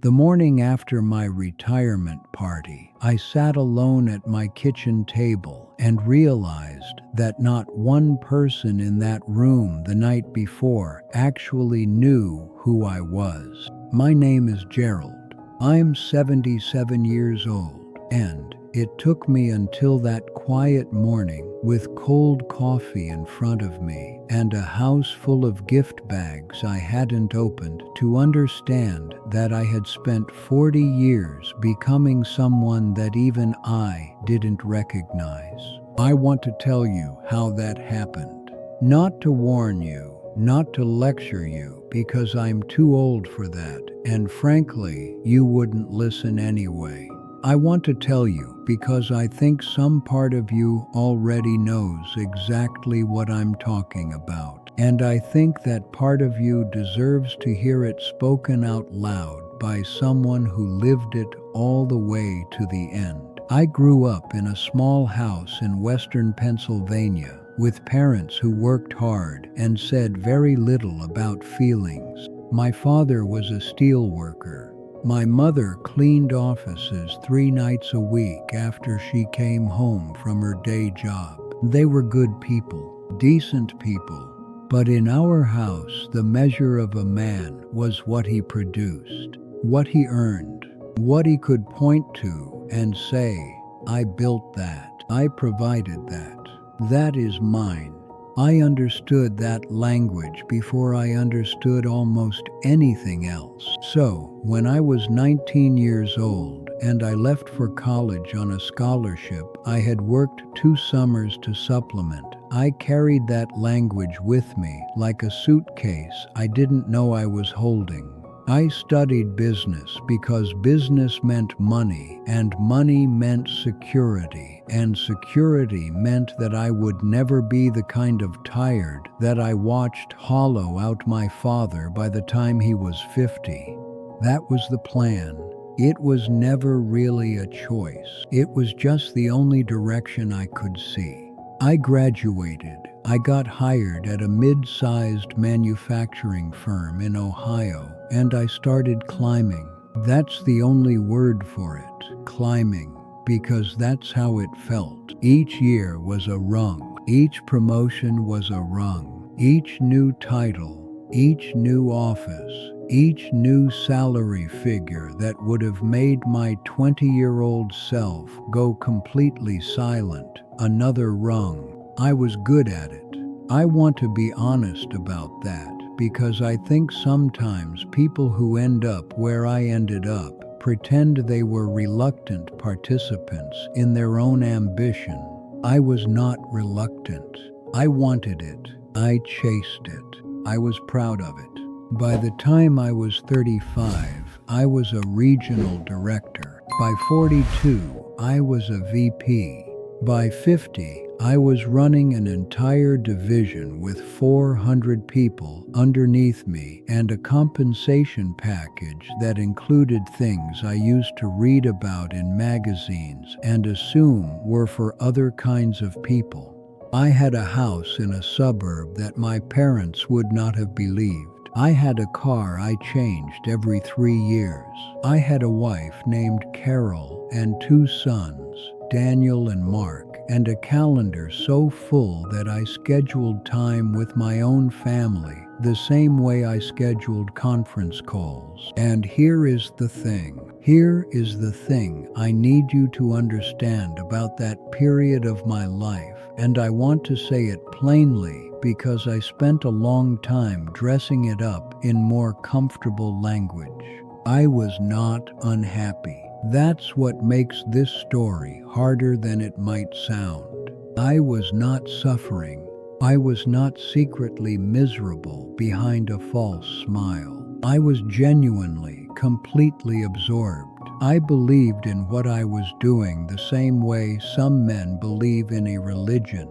The morning after my retirement party, I sat alone at my kitchen table and realized that not one person in that room the night before actually knew who I was. My name is Gerald. I'm 77 years old, and it took me until that quiet morning with cold coffee in front of me and a house full of gift bags I hadn't opened to understand that I had spent 40 years becoming someone that even I didn't recognize. I want to tell you how that happened. Not to warn you, not to lecture you, because I'm too old for that, and frankly, you wouldn't listen anyway. I want to tell you because I think some part of you already knows exactly what I'm talking about, and I think that part of you deserves to hear it spoken out loud by someone who lived it all the way to the end. I grew up in a small house in western Pennsylvania with parents who worked hard and said very little about feelings. My father was a steel worker. My mother cleaned offices 3 nights a week after she came home from her day job. They were good people, decent people, but in our house the measure of a man was what he produced, what he earned, what he could point to and say, "I built that, I provided that, that is mine." I understood that language before I understood almost anything else. So, when I was 19 years old and I left for college on a scholarship, I had worked 2 summers to supplement. I carried that language with me like a suitcase I didn't know I was holding. I studied business because business meant money, and money meant security, and security meant that I would never be the kind of tired that I watched hollow out my father by the time he was 50. That was the plan. It was never really a choice. It was just the only direction I could see. I graduated. I got hired at a mid-sized manufacturing firm in Ohio, and I started climbing. That's the only word for it, climbing, because that's how it felt. Each year was a rung. Each promotion was a rung. Each new title, each new office, each new salary figure that would have made my 20-year-old self go completely silent, another rung. I was good at it. I want to be honest about that, because I think sometimes people who end up where I ended up pretend they were reluctant participants in their own ambition. I was not reluctant. I wanted it. I chased it. I was proud of it. By the time I was 35, I was a regional director. By 42, I was a VP. By 50, I was running an entire division with 400 people underneath me and a compensation package that included things I used to read about in magazines and assume were for other kinds of people. I had a house in a suburb that my parents would not have believed. I had a car I changed every 3 years. I had a wife named Carol and 2 sons, Daniel and Mark, and a calendar so full that I scheduled time with my own family the same way I scheduled conference calls. And here is the thing. Here is the thing I need you to understand about that period of my life, and I want to say it plainly because I spent a long time dressing it up in more comfortable language. I was not unhappy. That's what makes this story harder than it might sound. I was not suffering. I was not secretly miserable behind a false smile. I was genuinely, completely absorbed. I believed in what I was doing the same way some men believe in a religion.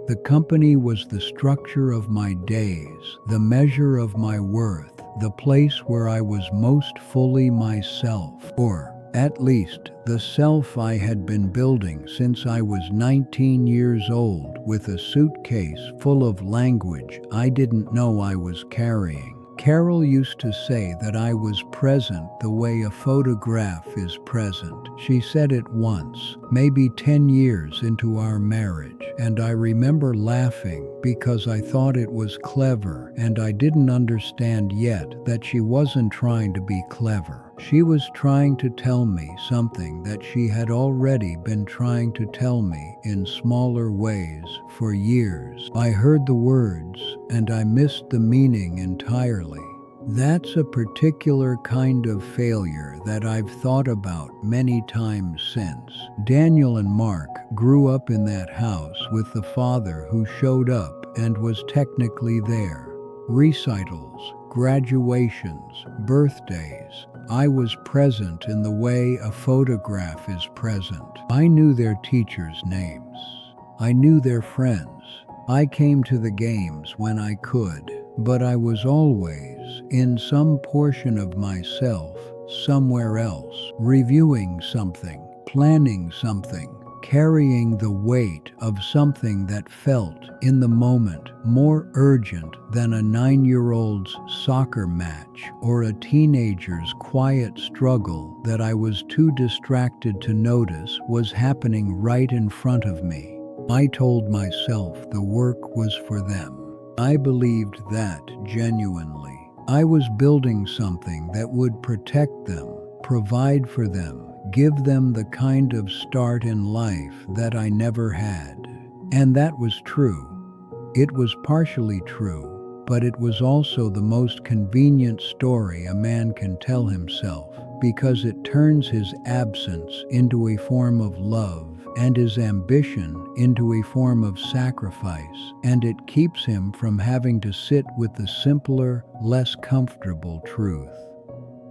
The company was the structure of my days, the measure of my worth, the place where I was most fully myself, or at least the self I had been building since I was 19 years old with a suitcase full of language I didn't know I was carrying. Carol used to say that I was present the way a photograph is present. She said it once, maybe 10 years into our marriage, and I remember laughing because I thought it was clever and I didn't understand yet that she wasn't trying to be clever. She was trying to tell me something that she had already been trying to tell me in smaller ways for years. I heard the words and I missed the meaning entirely. That's a particular kind of failure that I've thought about many times since. Daniel and Mark grew up in that house with the father who showed up and was technically there. Recitals, graduations, birthdays. I was present in the way a photograph is present. I knew their teachers' names. I knew their friends. I came to the games when I could, but I was always in some portion of myself somewhere else, reviewing something, planning something, carrying the weight of something that felt, in the moment, more urgent than a 9-year-old's soccer match or a teenager's quiet struggle that I was too distracted to notice was happening right in front of me. I told myself the work was for them. I believed that genuinely. I was building something that would protect them, provide for them, give them the kind of start in life that I never had. And that was true. It was partially true, but it was also the most convenient story a man can tell himself, because it turns his absence into a form of love and his ambition into a form of sacrifice, and it keeps him from having to sit with the simpler, less comfortable truth,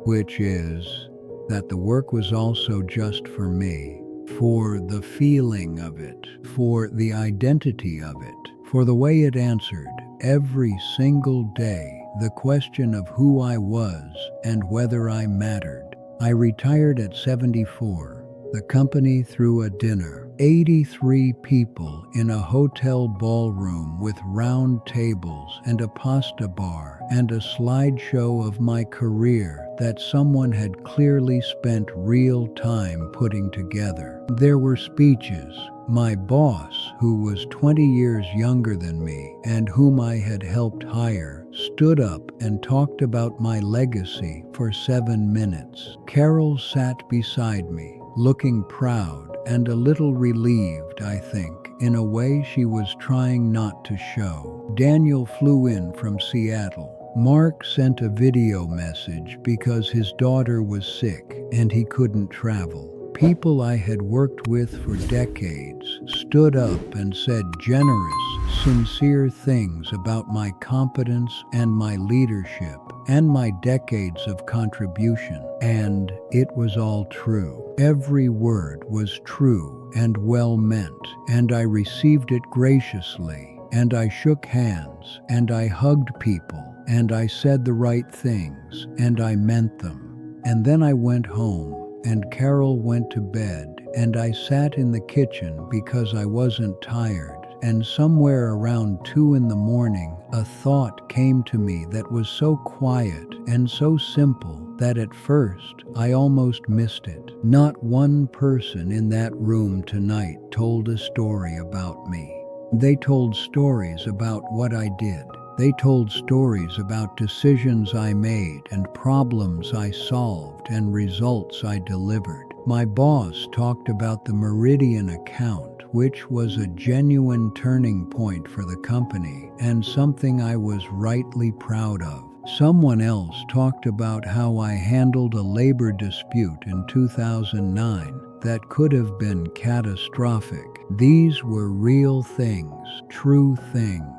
which is that the work was also just for me, for the feeling of it, for the identity of it, for the way it answered every single day the question of who I was and whether I mattered. I retired at 74. The company threw a dinner, 83 people in a hotel ballroom with round tables and a pasta bar and a slideshow of my career that someone had clearly spent real time putting together. There were speeches. My boss, who was 20 years younger than me and whom I had helped hire, stood up and talked about my legacy for 7 minutes. Carol sat beside me, looking proud and a little relieved, I think, in a way she was trying not to show. Daniel flew in from Seattle. Mark sent a video message because his daughter was sick and he couldn't travel. People I had worked with for decades stood up and said generous, sincere things about my competence and my leadership and my decades of contribution. And it was all true. Every word was true and well meant, and I received it graciously, and I shook hands, and I hugged people, and I said the right things, and I meant them. And then I went home, and Carol went to bed, and I sat in the kitchen because I wasn't tired, and somewhere around 2 in the morning, a thought came to me that was so quiet and so simple that at first I almost missed it. Not one person in that room tonight told a story about me. They told stories about what I did. They told stories about decisions I made and problems I solved and results I delivered. My boss talked about the Meridian account, which was a genuine turning point for the company and something I was rightly proud of. Someone else talked about how I handled a labor dispute in 2009 that could have been catastrophic. These were real things, true things.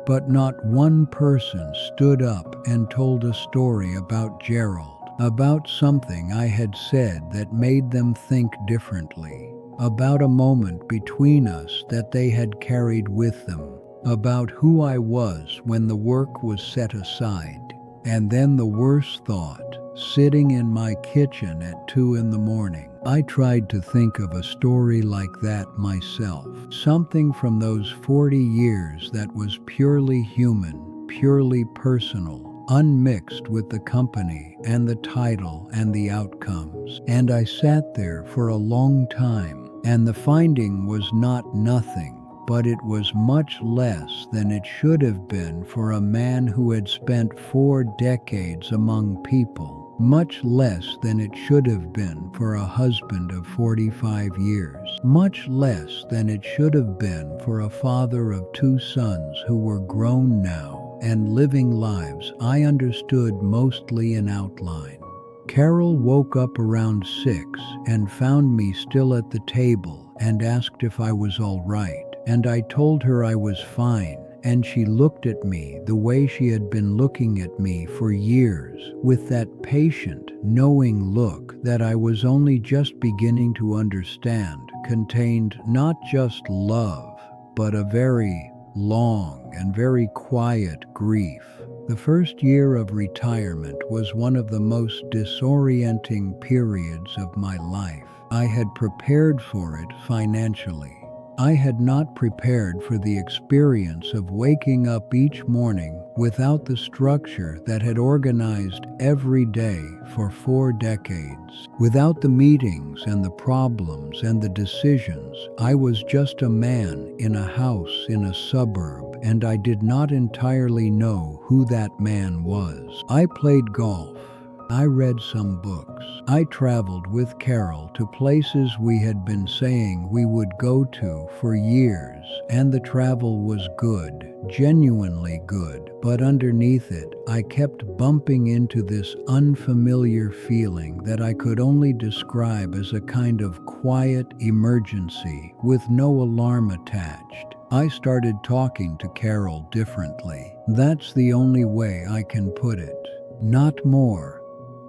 But not one person stood up and told a story about Gerald, about something I had said that made them think differently, about a moment between us that they had carried with them, about who I was when the work was set aside. And then the worst thought, sitting in my kitchen at 2 in the morning. I tried to think of a story like that myself, something from those 40 years that was purely human, purely personal, unmixed with the company and the title and the outcomes. And I sat there for a long time, and the finding was not nothing, but it was much less than it should have been for a man who had spent 4 decades among people, much less than it should have been for a husband of 45 years, much less than it should have been for a father of 2 sons who were grown now and living lives I understood mostly in outline. Carol woke up around 6 and found me still at the table and asked if I was all right. And I told her I was fine, and she looked at me the way she had been looking at me for years, with that patient, knowing look that I was only just beginning to understand contained not just love, but a very long and very quiet grief. The first year of retirement was one of the most disorienting periods of my life. I had prepared for it financially. I had not prepared for the experience of waking up each morning without the structure that had organized every day for 4 decades. Without the meetings and the problems and the decisions, I was just a man in a house in a suburb, and I did not entirely know who that man was. I played golf. I read some books. I traveled with Carol to places we had been saying we would go to for years, and the travel was good, genuinely good, but underneath it, I kept bumping into this unfamiliar feeling that I could only describe as a kind of quiet emergency with no alarm attached. I started talking to Carol differently. That's the only way I can put it. Not more,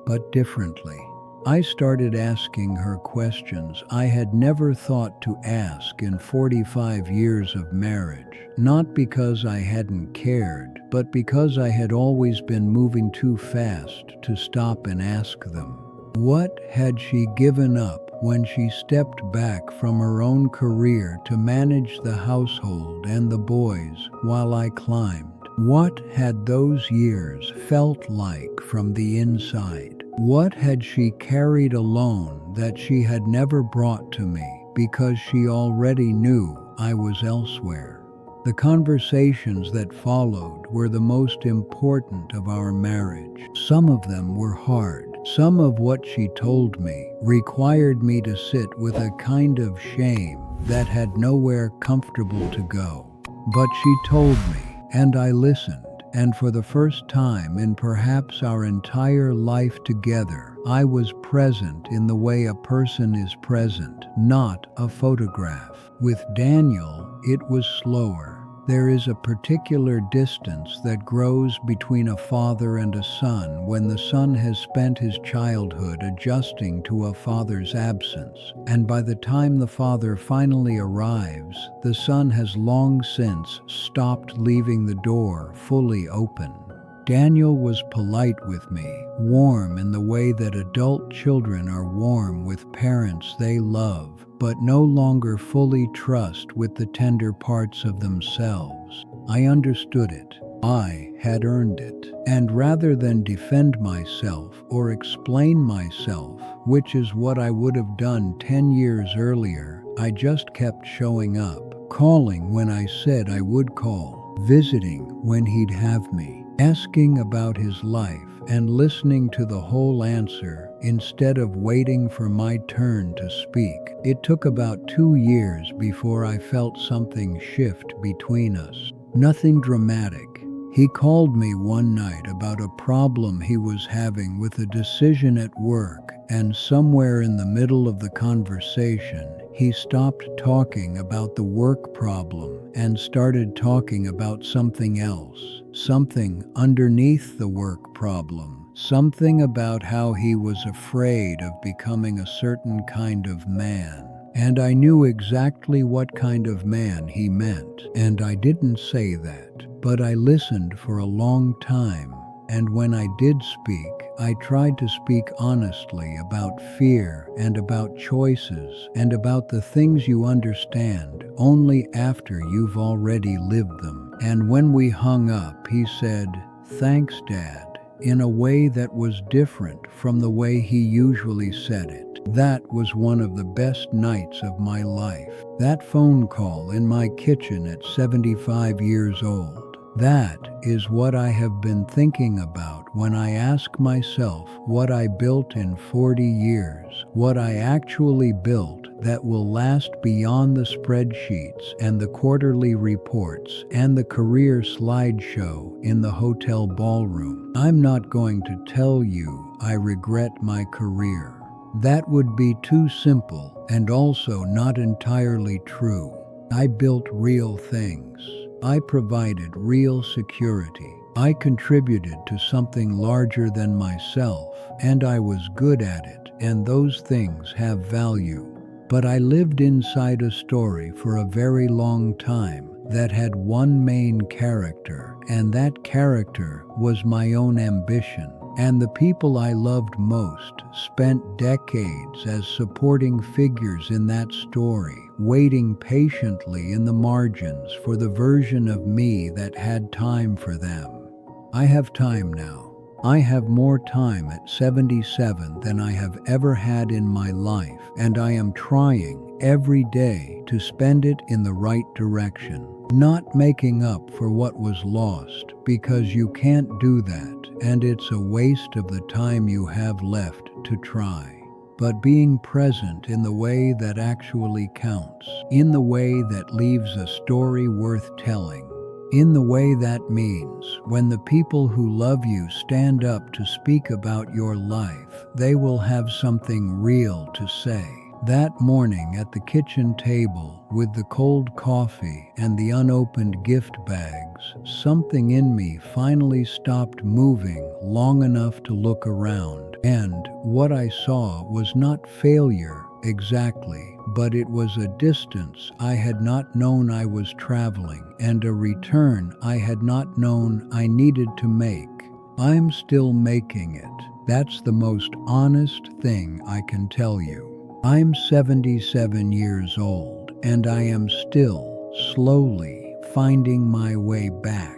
but differently. I started asking her questions I had never thought to ask in 45 years of marriage, not because I hadn't cared, but because I had always been moving too fast to stop and ask them. What had she given up when she stepped back from her own career to manage the household and the boys while I climbed? What had those years felt like from the inside? What had she carried alone that she had never brought to me because she already knew I was elsewhere? The conversations that followed were the most important of our marriage. Some of them were hard. Some of what she told me required me to sit with a kind of shame that had nowhere comfortable to go. But she told me, and I listened. And for the first time in perhaps our entire life together, I was present in the way a person is present, not a photograph. With Daniel, it was slower. There is a particular distance that grows between a father and a son when the son has spent his childhood adjusting to a father's absence, and by the time the father finally arrives, the son has long since stopped leaving the door fully open. Daniel was polite with me, warm in the way that adult children are warm with parents they love, but no longer fully trust with the tender parts of themselves. I understood it. I had earned it. And rather than defend myself or explain myself, which is what I would have done 10 years earlier, I just kept showing up, calling when I said I would call, visiting when he'd have me, asking about his life and listening to the whole answer instead of waiting for my turn to speak. It took about 2 years before I felt something shift between us. Nothing dramatic. He called me one night about a problem he was having with a decision at work, and somewhere in the middle of the conversation, he stopped talking about the work problem and started talking about something else, something underneath the work problem, something about how he was afraid of becoming a certain kind of man. And I knew exactly what kind of man he meant, and I didn't say that, but I listened for a long time, and when I did speak, I tried to speak honestly about fear and about choices and about the things you understand only after you've already lived them. And when we hung up, he said, "Thanks, Dad." in a way that was different from the way he usually said it. That was one of the best nights of my life. That phone call in my kitchen at 75 years old. That is what I have been thinking about when I ask myself what I built in 40 years, what I actually built that will last beyond the spreadsheets and the quarterly reports and the career slideshow in the hotel ballroom. I'm not going to tell you I regret my career. That would be too simple and also not entirely true. I built real things. I provided real security. I contributed to something larger than myself, and I was good at it, and those things have value. But I lived inside a story for a very long time that had one main character, and that character was my own ambition. And the people I loved most spent decades as supporting figures in that story, waiting patiently in the margins for the version of me that had time for them. I have time now. I have more time at 77 than I have ever had in my life, and I am trying every day to spend it in the right direction. Not making up for what was lost, because you can't do that, and it's a waste of the time you have left to try. But being present in the way that actually counts, in the way that leaves a story worth telling, in the way that means when the people who love you stand up to speak about your life, they will have something real to say. That morning at the kitchen table with the cold coffee and the unopened gift bags, something in me finally stopped moving long enough to look around. And what I saw was not failure exactly, but it was a distance I had not known I was traveling and a return I had not known I needed to make. I'm still making it. That's the most honest thing I can tell you. I'm 77 years old, and I am still slowly finding my way back.